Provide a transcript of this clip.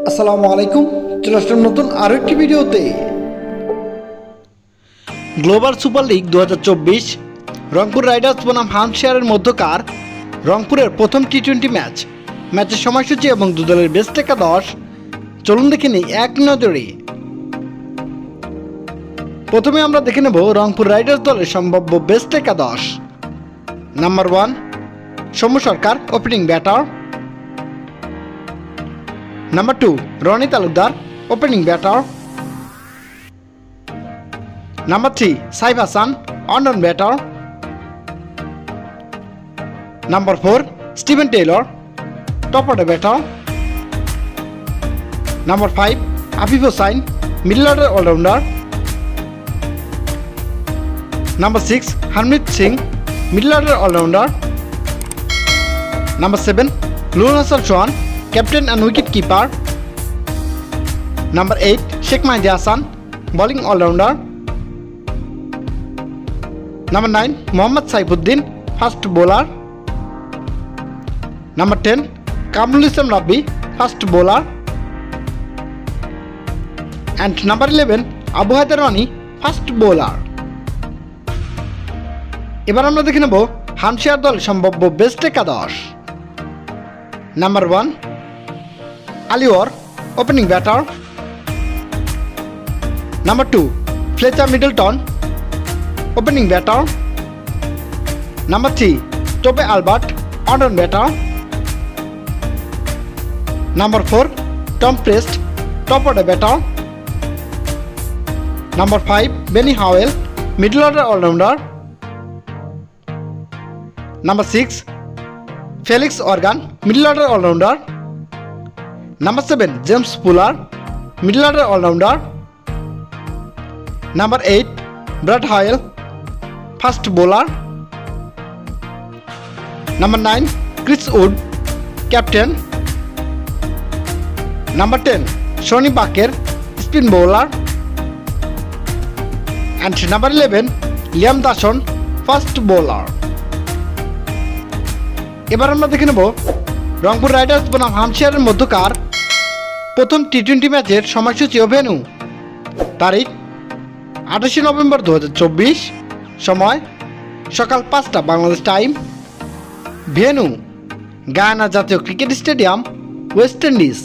আসসালামু আলাইকুম, চলে আসলাম নতুন আরও একটি ভিডিওতে। Global super league 2024 Rangpur Riders বনাম হামশায়ারের মধ্যকার রংপুরের প্রথম টি-20 ম্যাচের সময়সূচি এবং দু দলের বেস্ট একাদশ চলুন দেখে নিই এক নজরে। প্রথমে আমরা দেখে নেব রংপুর রাইডার্স দলের সম্ভাব্য বেস্ট একাদশ। Number 1 Soumya Sarkar, opening batter. Number 2 Rony Talukdar, opening batter. Number 3 Saif Hasan, on batter. Number 4 Steven Taylor, top order batter. Number 5 Afif Hossain, middle order allrounder. Number 6 Harmeet Singh, middle order allrounder. Number 7 Nurul Hasan Sohan, captain and wicket keeper. Number 8 Sheikh Mahedi Hasan, bowling allrounder. Number 9 Mohammad Saifuddin, fast bowler. Number 10 Kamrul Islam Rabbi, fast bowler. And number 11 Abu Haider Rony, fast bowler. এবার আমরা দেখে নেব Hampshire দল সম্ভাব্য best একাদশ। Number 1 Ali Orr, opening batter. Number 2 Fletcher Middleton, opening batter. Number 3 Toby Albert, on batter. Number 4 Tom Prest, top order batter. Number 5 Benny Howell, middle order allrounder. Number 6 Felix Organ, middle order allrounder. Number 7 James Fuller, middle order allrounder. Number 8 Brad Wheal, fast bowler. Number 9 Chris Wood, captain. Number 10 Sonny Baker, spin bowler. And number 11 Liam Dawson, fast bowler. এবার আমরা দেখে নেব Rangpur Riders বনাম হামশায়ারের মধ্যকার প্রথম টি-20 ম্যাচের সময়সূচি ও venue. তারিখ 28 নভেম্বর 2024, সময় সকাল 5টা বাংলাদেশ টাইম। ভেন্যু গায়ানা জাতীয় ক্রিকেট স্টেডিয়াম, ওয়েস্ট ইন্ডিজ।